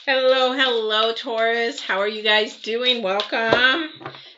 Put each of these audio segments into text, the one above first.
Hello, hello, Taurus. How are you guys doing? Welcome.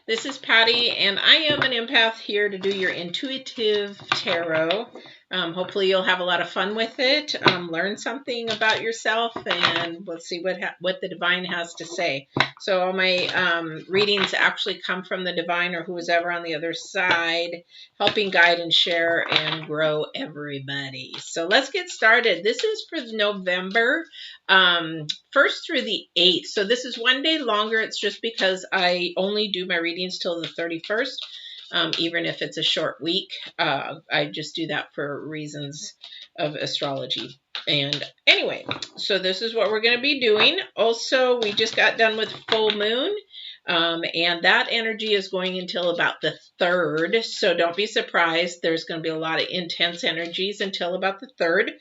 This is Patty, and I am an empath here to do your intuitive tarot. Hopefully, you'll have a lot of fun with it, learn something about yourself, and we'll see what the divine has to say. So, all my readings actually come from the divine or who is ever on the other side, helping guide and share and grow everybody. So, let's get started. This is for November. 1st through the 8th. So this is one day longer. It's just because I only do my readings till the 31st, even if it's a short week. I just do that for reasons of astrology. And anyway, so this is what we're going to be doing. Also, we just got done with full moon. And that energy is going until about the 3rd. So don't be surprised. There's going to be a lot of intense energies until about the 3rd.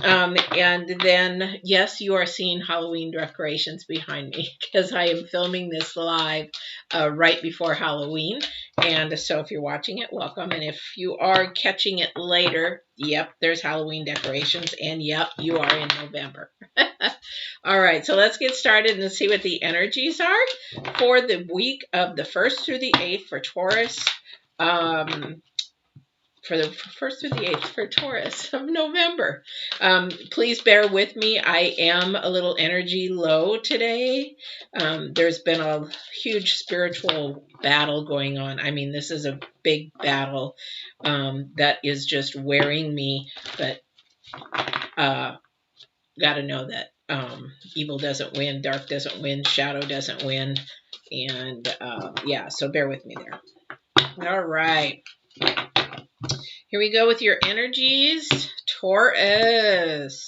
And then, yes, you are seeing Halloween decorations behind me because I am filming this live right before Halloween. And so if you're watching it, welcome. And if you are catching it later, yep, there's Halloween decorations. And yep, you are in November. All right, so let's get started and see what the energies are for the week of the 1st through the 8th for Taurus. For the 1st through the 8th for Taurus of November. Please bear with me. I am a little energy low today. There's been a huge spiritual battle going on. I mean, this is a big battle that is just wearing me, but got to know that evil doesn't win, dark doesn't win, shadow doesn't win. And yeah, so bear with me there. All right. Here we go with your energies, Taurus.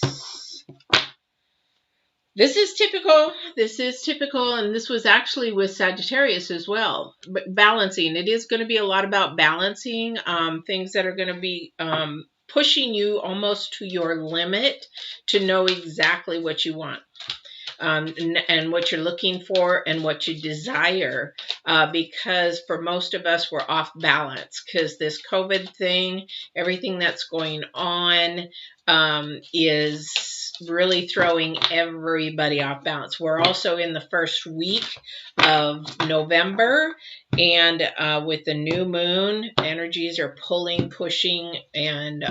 This is typical, and this was actually with Sagittarius as well. But balancing, it is going to be a lot about balancing things that are going to be pushing you almost to your limit to know exactly what you want. And what you're looking for and what you desire, because for most of us, we're off balance because this COVID thing, everything that's going on is really throwing everybody off balance. We're also in the first week of November, and with the new moon, energies are pulling, pushing, and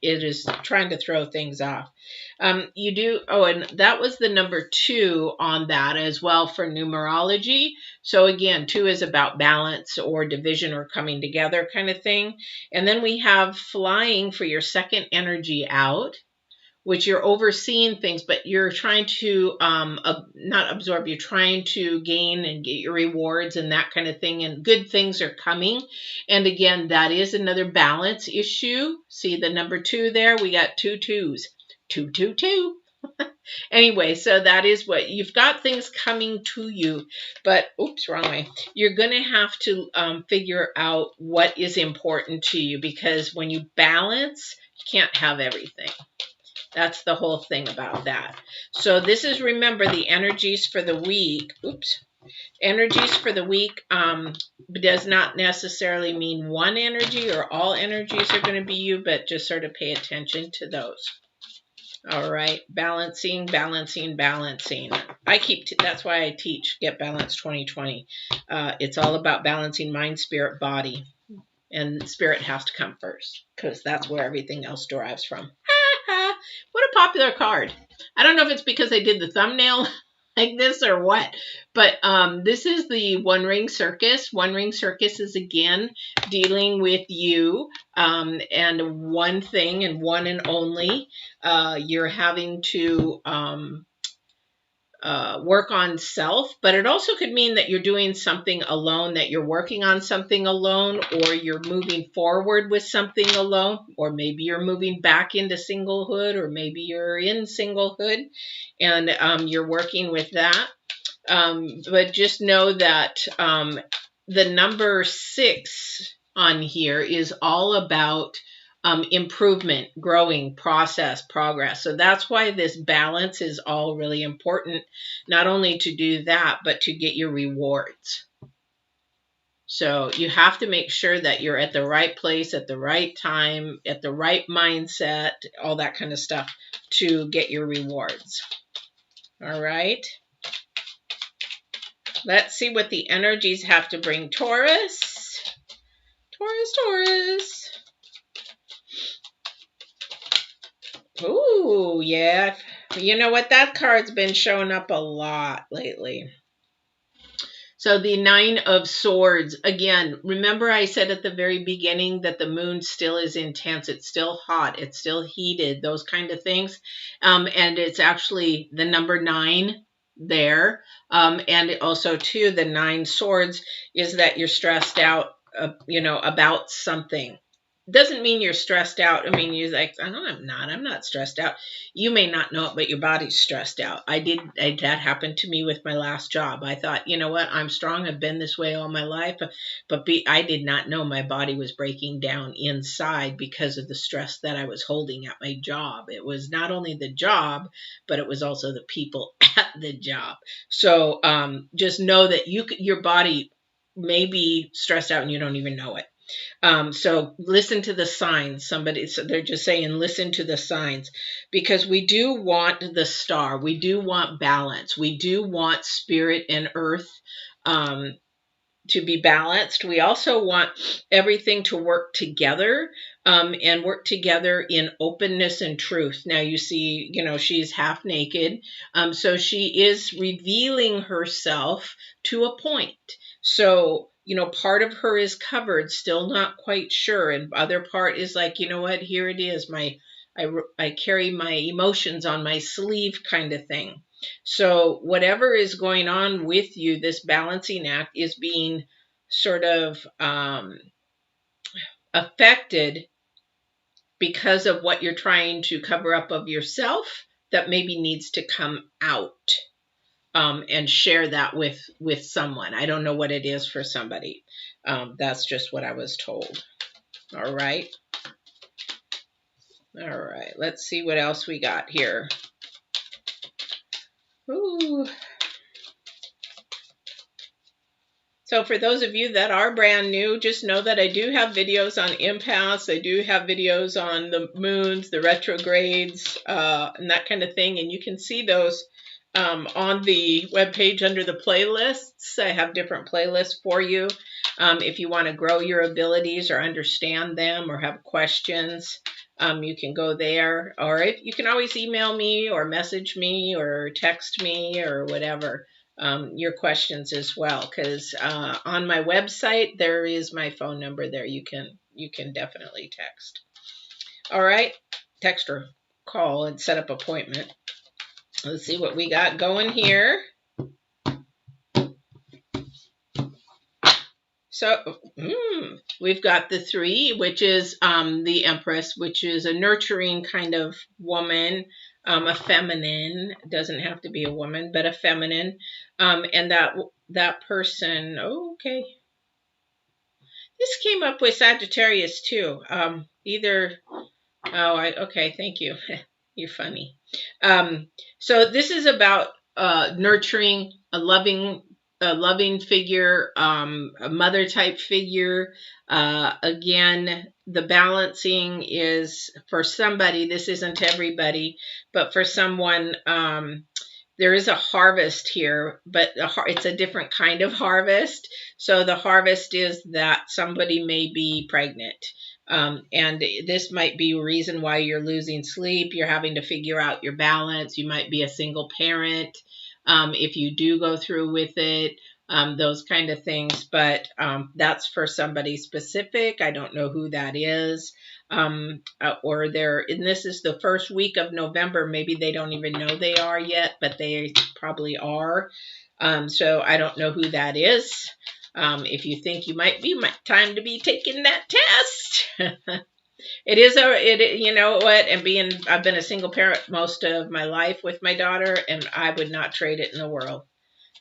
it is trying to throw things off. And that was the number 2 on that as well for numerology. So again, 2 is about balance or division or coming together kind of thing. And then we have flying for your second energy out, which you're overseeing things, but you're trying to not absorb, you're trying to gain and get your rewards and that kind of thing, and good things are coming. And again, that is another balance issue. See the number 2 there? We got 2 2s. 2 2 2. Anyway, so that is what you've got, things coming to you, but oops, wrong way. You're going to have to figure out what is important to you, because when you balance, you can't have everything. That's the whole thing about that. So this is, remember, the energies for the week. Oops. Energies for the week does not necessarily mean one energy or all energies are going to be you, but just sort of pay attention to those. All right, balancing. That's why I teach Get Balanced 2020. It's all about balancing mind, spirit, body. And spirit has to come first, because that's where everything else derives from. What a popular card. I don't know if it's because I did the thumbnail like this or what, but this is the One Ring Circus. One Ring Circus is, again, dealing with you and one thing and one and only. You're having to work on self, but it also could mean that you're doing something alone, that you're working on something alone, or you're moving forward with something alone, or maybe you're moving back into singlehood, or maybe you're in singlehood and you're working with that. But just know that the number 6 on here is all about improvement, growing, process, progress. So that's why this balance is all really important, not only to do that, but to get your rewards. So you have to make sure that you're at the right place, at the right time, at the right mindset, all that kind of stuff to get your rewards. All right. Let's see what the energies have to bring Taurus. Taurus, Taurus. Ooh, yeah. You know what? That card's been showing up a lot lately. So the Nine of Swords, again, remember I said at the very beginning that the moon still is intense. It's still hot. It's still heated, those kind of things. And it's actually the number 9 there. And also, too, the 9 swords is that you're stressed out, about something. Doesn't mean you're stressed out. I mean, you're like, I'm not. I'm not stressed out. You may not know it, but your body's stressed out. That happened to me with my last job. I thought, you know what? I'm strong. I've been this way all my life. But I did not know my body was breaking down inside because of the stress that I was holding at my job. It was not only the job, but it was also the people at the job. So just know that your body may be stressed out and you don't even know it. So listen to the signs. So they're just saying, listen to the signs, because we do want the star. We do want balance. We do want spirit and earth to be balanced. We also want everything to work together, and work together in openness and truth. Now you see, she's half naked. So she is revealing herself to a point. So, part of her is covered, still not quite sure. And other part is like, you know what, here it is. I carry my emotions on my sleeve kind of thing. So whatever is going on with you, this balancing act is being sort of affected because of what you're trying to cover up of yourself that maybe needs to come out, and share that with someone. I don't know what it is for somebody. That's just what I was told. All right. All right. Let's see what else we got here. Ooh. So for those of you that are brand new, just know that I do have videos on empaths. I do have videos on the moons, the retrogrades, and that kind of thing. And you can see those on the webpage under the playlists. I have different playlists for you. If you want to grow your abilities or understand them or have questions, you can go there. Or you can always email me or message me or text me or whatever. Your questions as well, because on my website there is my phone number there. You can definitely text. All right, text or call and set up appointment. Let's see what we got going here. So we've got the 3, which is the Empress, which is a nurturing kind of woman, a feminine. Doesn't have to be a woman, but a feminine. And that person. Oh, okay. This came up with Sagittarius too. Okay. Thank you. You're funny. So this is about nurturing a loving figure, a mother type figure. Again, the balancing is for somebody. This isn't everybody, but for someone, there is a harvest here, but it's a different kind of harvest. So the harvest is that somebody may be pregnant. And this might be a reason why you're losing sleep. You're having to figure out your balance. You might be a single parent. If you do go through with it, those kind of things. But that's for somebody specific. I don't know who that is. And this is the first week of November. Maybe they don't even know they are yet, but they probably are. So I don't know who that is. If you think you might be, time to be taking that test. It is you know what, and I've been a single parent most of my life with my daughter, and I would not trade it in the world.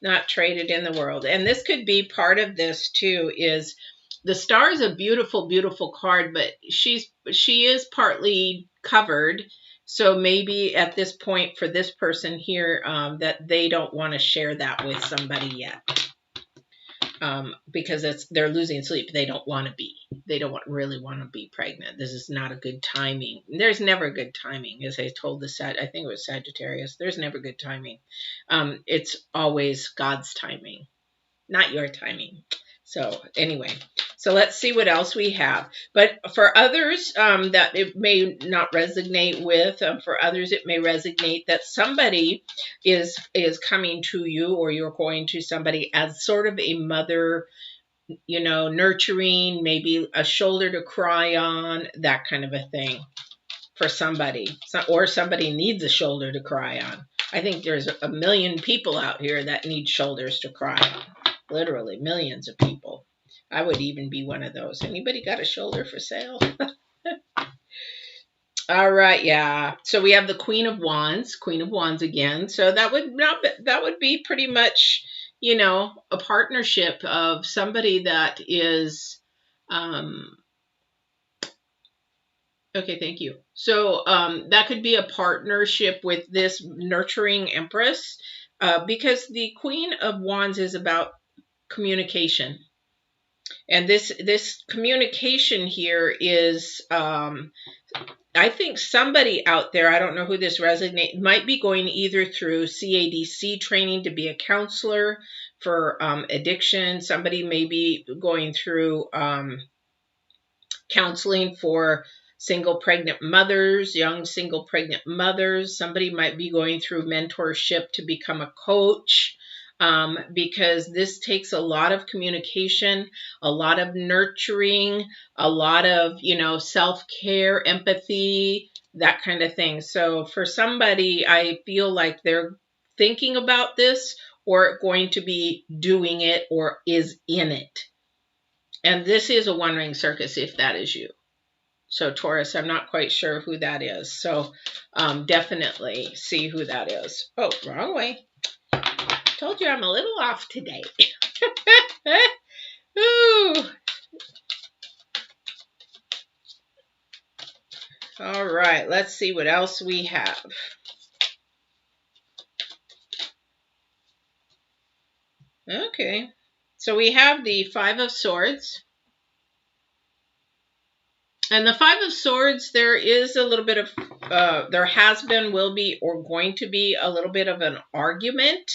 Not trade it in the world. And this could be part of this too, is the star is a beautiful, beautiful card, but she is partly covered. So maybe at this point for this person here, that they don't want to share that with somebody yet. because they're losing sleep. They don't want to be. They don't really want to be pregnant. This is not a good timing. There's never good timing, as I told I think it was Sagittarius. There's never good timing. It's always God's timing, not your timing. So anyway, so let's see what else we have. But for others that it may not resonate with, for others it may resonate that somebody is coming to you, or you're going to somebody as sort of a mother, nurturing, maybe a shoulder to cry on, that kind of a thing for somebody. Or somebody needs a shoulder to cry on. I think there's a million people out here that need shoulders to cry on. Literally millions of people. I would even be one of those. Anybody got a shoulder for sale? All right, yeah. So we have the Queen of Wands again. So that would be pretty much, a partnership of somebody that is okay, thank you. So that could be a partnership with this nurturing Empress, because the Queen of Wands is about communication. And this communication here is, I think somebody out there, I don't know who this resonates, might be going either through CADC training to be a counselor for addiction. Somebody may be going through counseling for single pregnant mothers, young single pregnant mothers. Somebody might be going through mentorship to become a coach. Because this takes a lot of communication, a lot of nurturing, a lot of, self-care, empathy, that kind of thing. So for somebody, I feel like they're thinking about this or going to be doing it or is in it. And this is a one-ring circus if that is you. So Taurus, I'm not quite sure who that is. So definitely see who that is. Oh, wrong way. Told you I'm a little off today. Ooh. All right, let's see what else we have. Okay, so we have the Five of Swords. And the Five of Swords, there is a little bit of, there has been, will be, or going to be a little bit of an argument.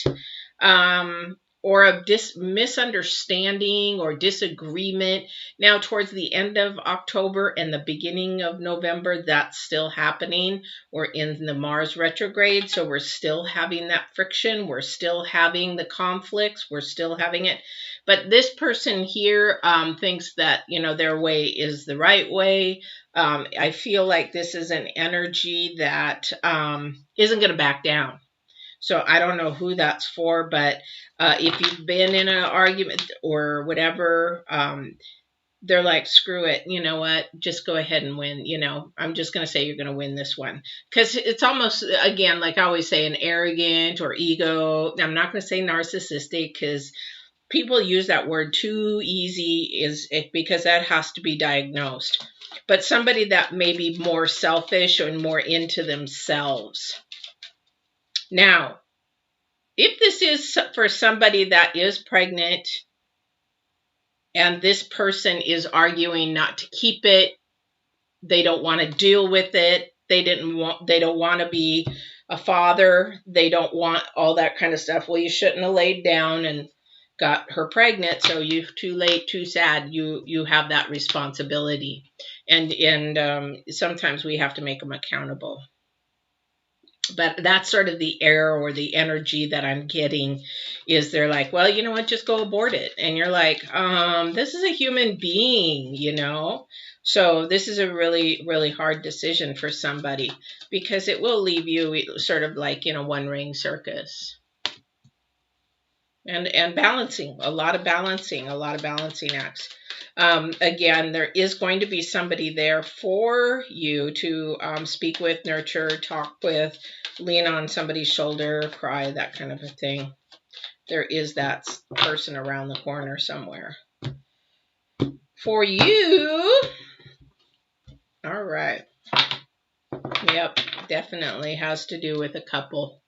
Or a misunderstanding or disagreement. Now, towards the end of October and the beginning of November, that's still happening. We're in the Mars retrograde, so we're still having that friction. We're still having the conflicts. We're still having it. But this person here thinks that, their way is the right way. I feel like this is an energy that isn't going to back down. So I don't know who that's for, but if you've been in an argument or whatever, they're like, screw it. You know what? Just go ahead and win. I'm just going to say you're going to win this one. Because it's almost, again, like I always say, an arrogant or ego. I'm not going to say narcissistic because people use that word too easy because that has to be diagnosed. But somebody that may be more selfish and more into themselves. Now, if this is for somebody that is pregnant and this person is arguing not to keep it, they don't want to deal with it, they don't want to be a father, they don't want all that kind of stuff. Well, you shouldn't have laid down and got her pregnant, so you too late, too sad. You have that responsibility, and sometimes we have to make them accountable. But that's sort of the air or the energy that I'm getting is they're like, well, you know what, just go abort it. And you're like, this is a human being, So this is a really, really hard decision for somebody because it will leave you sort of like in a one-ring circus. And balancing, a lot of balancing acts. Again, there is going to be somebody there for you to speak with, nurture, talk with, lean on somebody's shoulder, cry, that kind of a thing. There is that person around the corner somewhere. For you, all right. Yep, definitely has to do with a couple.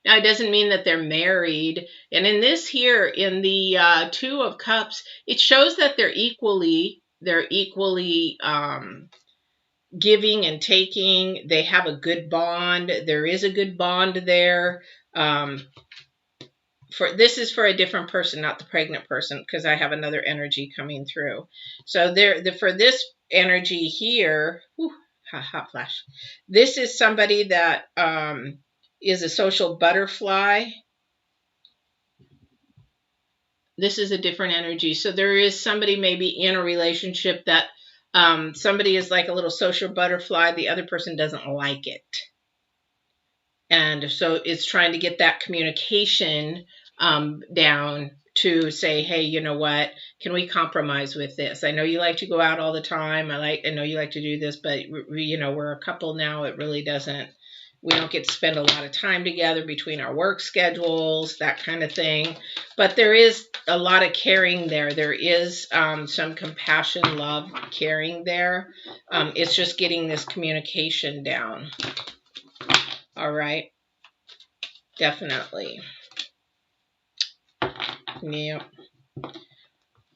Now, it doesn't mean that they're married. And in this here, in the Two of Cups, it shows that they're equally giving and taking. They have a good bond. There is a good bond there. This is for a different person, not the pregnant person, because I have another energy coming through. So for this energy here, whew, hot flash. This is somebody that is a social butterfly. This is a different energy. So there is somebody maybe in a relationship that somebody is like a little social butterfly. The other person doesn't like it. And so it's trying to get that communication down to say, hey, you know what? Can we compromise with this? I know you like to go out all the time. I know you like to do this, but we're a couple now. It really doesn't. We don't get to spend a lot of time together between our work schedules, that kind of thing. But there is a lot of caring there. There is some compassion, love, caring there. It's just getting this communication down. All right. Definitely. Yeah.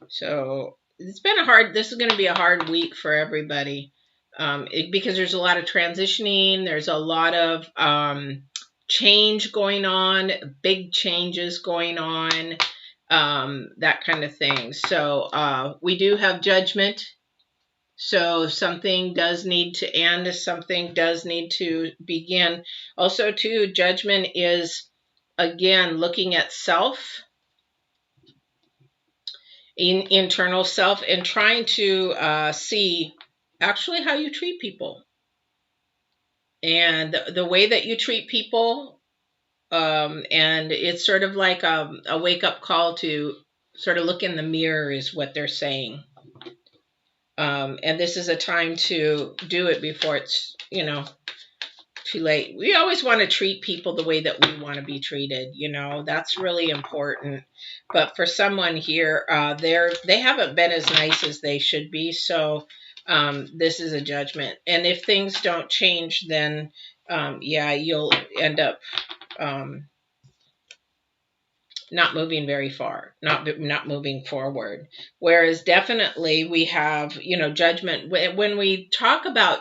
So this is going to be a hard week for everybody. Because there's a lot of transitioning. There's a lot of change going on, big changes going on, that kind of thing. So we do have judgment. So something does need to end, something does need to begin. Also, too, judgment is, again, looking at self, internal self, and trying to see actually how you treat people. And the way that you treat people, and it's sort of like a wake-up call to sort of look in the mirror is what they're saying. And this is a time to do it before it's, too late. We always want to treat people the way that we want to be treated. That's really important. But for someone here, they haven't been as nice as they should be. So this is a judgment. And if things don't change, then you'll end up not moving very far, not moving forward. Whereas definitely we have, judgment. When we talk about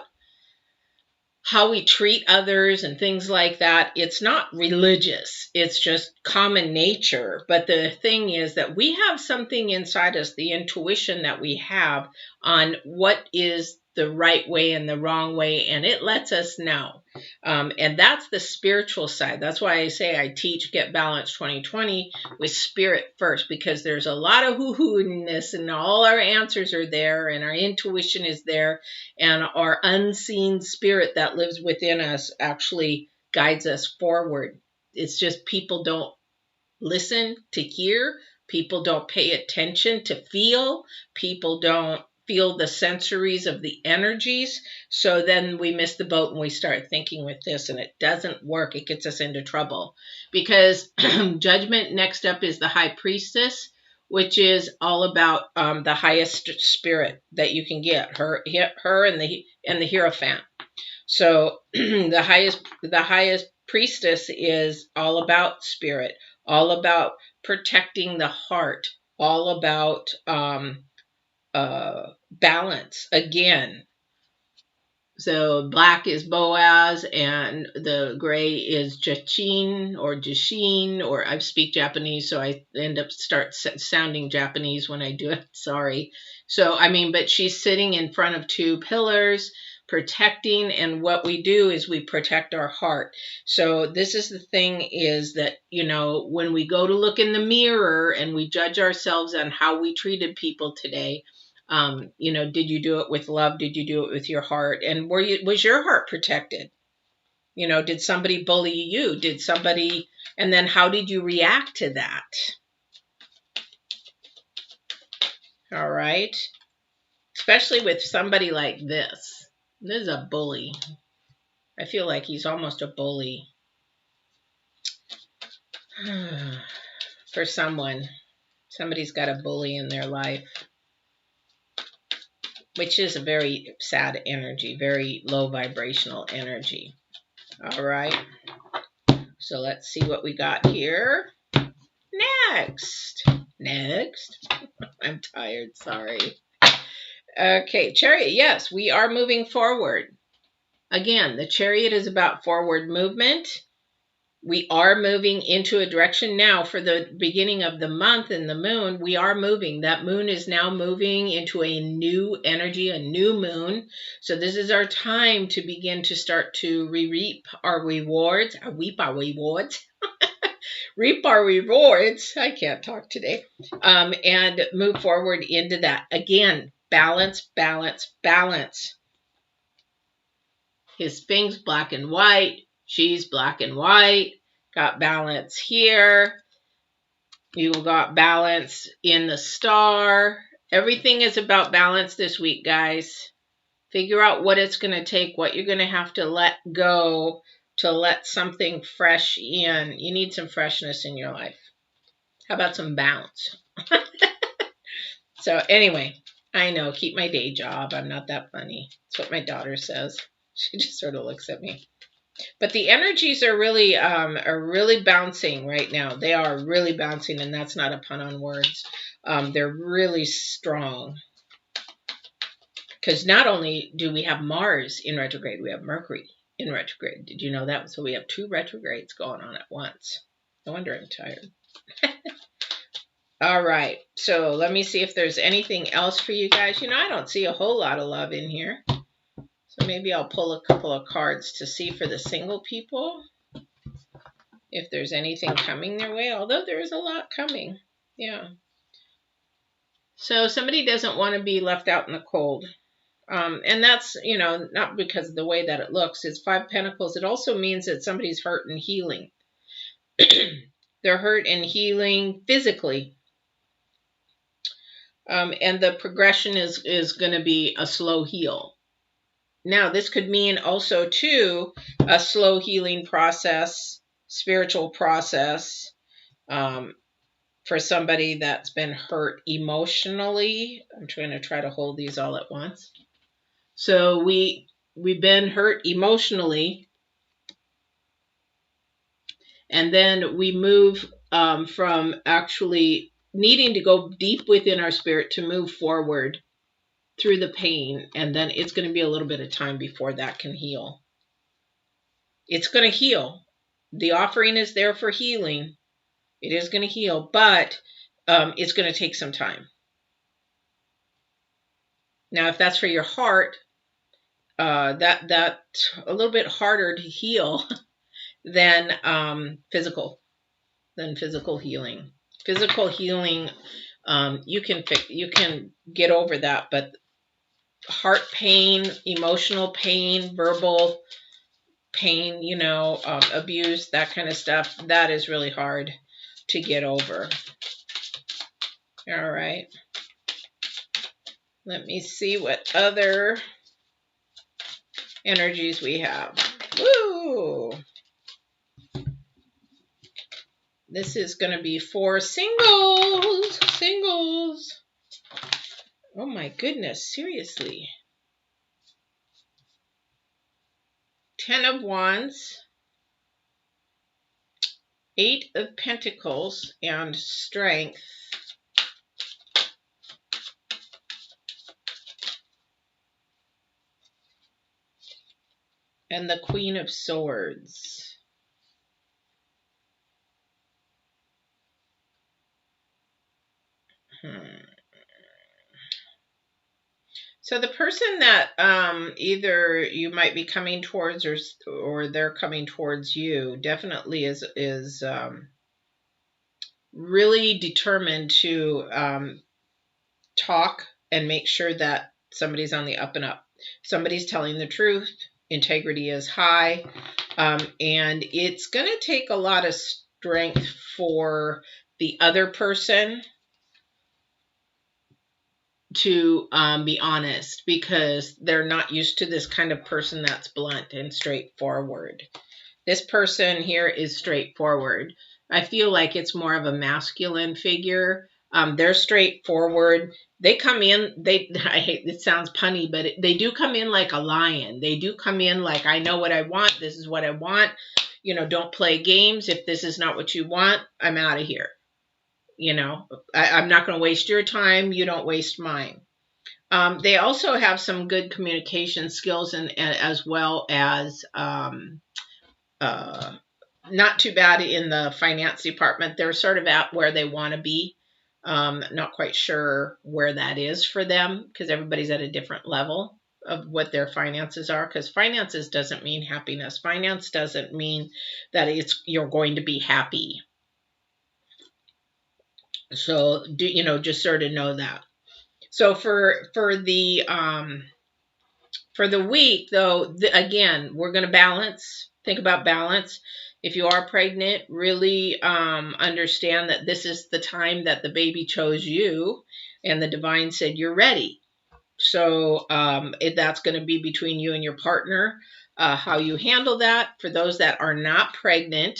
how we treat others and things like that, it's not religious. It's just common nature. But the thing is that we have something inside us, the intuition that we have on what is the right way and the wrong way, and it lets us know. And that's the spiritual side. That's why I say I teach Get Balanced 2020 with spirit first, because there's a lot of hoo-hoo-ness and all our answers are there and our intuition is there, and our unseen spirit that lives within us actually guides us forward. It's just people don't listen to hear. People don't pay attention to feel. People don't feel the sensories of the energies. So then we miss the boat and we start thinking with this, and it doesn't work. It gets us into trouble because judgment next up is the High Priestess, which is all about the highest spirit that you can get, her and the Hierophant. So the highest priestess is all about spirit, all about protecting the heart, all about balance again. So black is Boaz and the gray is Jachin or Jishin, or I speak Japanese, so I end up sounding Japanese when I do it. Sorry. So, but she's sitting in front of two pillars protecting, and what we do is we protect our heart. So this is the thing is that, when we go to look in the mirror and we judge ourselves on how we treated people today, did you do it with love? Did you do it with your heart? And was your heart protected? Did somebody bully you? And then how did you react to that? All right. Especially with somebody like this. This is a bully. I feel like he's almost a bully. For someone. Somebody's got a bully in their life. Which is a very sad energy, very low vibrational energy. All right. So let's see what we got here. Next. I'm tired, sorry. Okay, Chariot, yes, we are moving forward. Again, the Chariot is about forward movement. We are moving into a direction now for the beginning of the month and the moon. We are moving. That moon is now moving into a new energy, a new moon. So this is our time to begin to start to reap our rewards. Reap our rewards. Reap our rewards. I can't talk today. And move forward into that. Again, balance, balance, balance. His thing's black and white. She's black and white. Got balance here. You got balance in the star. Everything is about balance this week, guys. Figure out what it's going to take, what you're going to have to let go to let something fresh in. You need some freshness in your life. How about some bounce? So anyway, I know, keep my day job. I'm not that funny. That's what my daughter says. She just sort of looks at me. But the energies are really bouncing right now. They are really bouncing, and that's not a pun on words. They're really strong. Because not only do we have Mars in retrograde, we have Mercury in retrograde. Did you know that? So we have 2 retrogrades going on at once. No wonder I'm tired. All right. So let me see if there's anything else for you guys. You know, I don't see a whole lot of love in here. So maybe I'll pull a couple of cards to see for the single people if there's anything coming their way, although there is a lot coming. Yeah. So somebody doesn't want to be left out in the cold. And that's, you know, not because of the way that it looks. It's 5 Pentacles. It also means that somebody's hurt and healing. They're hurt and healing physically. And the progression is going to be a slow heal. Now, this could mean also, too, a slow healing process, spiritual process, for somebody that's been hurt emotionally. I'm trying to try to hold these all at once. So we've been hurt emotionally, and then we move from actually needing to go deep within our spirit to move forward through the pain, and then it's going to be a little bit of time before that can heal. It's going to heal. The offering is there for healing. It is going to heal, but it's going to take some time. Now, if that's for your heart, that's a little bit harder to heal than physical healing. Physical healing, you can get over that, but heart pain, emotional pain, verbal pain, you know, abuse, that kind of stuff, that is really hard to get over. All right. Let me see what other energies we have. Woo! This is going to be for singles. Singles. Oh my goodness, seriously. 10 of Wands, 8 of Pentacles, and Strength. And the Queen of Swords. So the person that either you might be coming towards or they're coming towards you definitely is really determined to talk and make sure that somebody's on the up and up. Somebody's telling the truth. Integrity is high. And it's going to take a lot of strength for the other person to be honest, because they're not used to this kind of person that's blunt and straightforward. This person here is straightforward. I feel like it's more of a masculine figure. They're straightforward. They come in, I hate, it sounds punny, but they do come in like a lion. They do come in like, I know what I want. This is what I want. You know, don't play games. If this is not what you want, I'm out of here. You know, I'm not going to waste your time. You don't waste mine. They also have some good communication skills, and as well as uh, not too bad in the finance department. They're sort of at where they want to be. Not quite sure where that is for them because everybody's at a different level of what their finances are. Because finances doesn't mean happiness. Finance doesn't mean that you're going to be happy. So do you know? Just sort of know that. So for the week, though, again, we're going to balance. Think about balance. If you are pregnant, really understand that this is the time that the baby chose you, and the divine said you're ready. So that's going to be between you and your partner, how you handle that. For those that are not pregnant,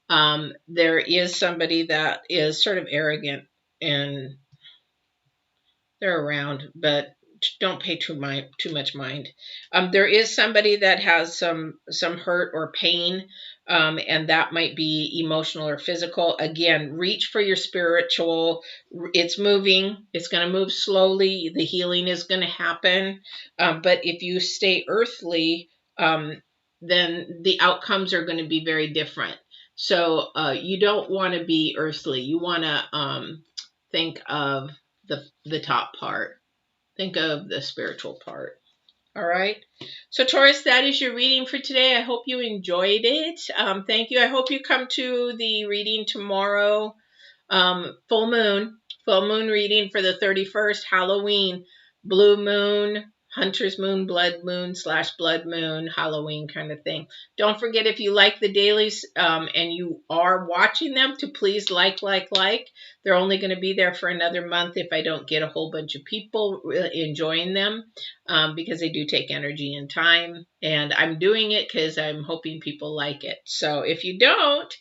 there is somebody that is sort of arrogant, and they're around, but don't pay too much mind. There is somebody that has some hurt or pain, and that might be emotional or physical. Again, reach for your spiritual. It's moving. It's going to move slowly. The healing is going to happen. But if you stay earthly, then the outcomes are going to be very different. So you don't want to be earthly. You want to think of the top part. Think of the spiritual part. All right. So Taurus, that is your reading for today. I hope you enjoyed it. Thank you. I hope you come to the reading tomorrow. Full moon reading for the 31st, Halloween, blue moon, hunter's moon, blood moon / blood moon, Halloween kind of thing. Don't forget, if you like the dailies and you are watching them, to please like. They're only going to be there for another month if I don't get a whole bunch of people enjoying them, because they do take energy and time. And I'm doing it because I'm hoping people like it. So if you don't,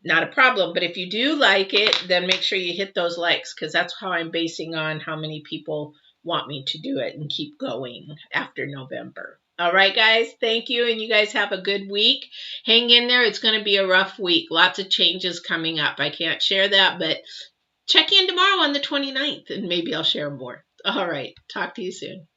not a problem. But if you do like it, then make sure you hit those likes, because that's how I'm basing on how many people want me to do it and keep going after November. All right, guys, thank you. And you guys have a good week. Hang in there. It's going to be a rough week. Lots of changes coming up. I can't share that, but check in tomorrow on the 29th and maybe I'll share more. All right. Talk to you soon.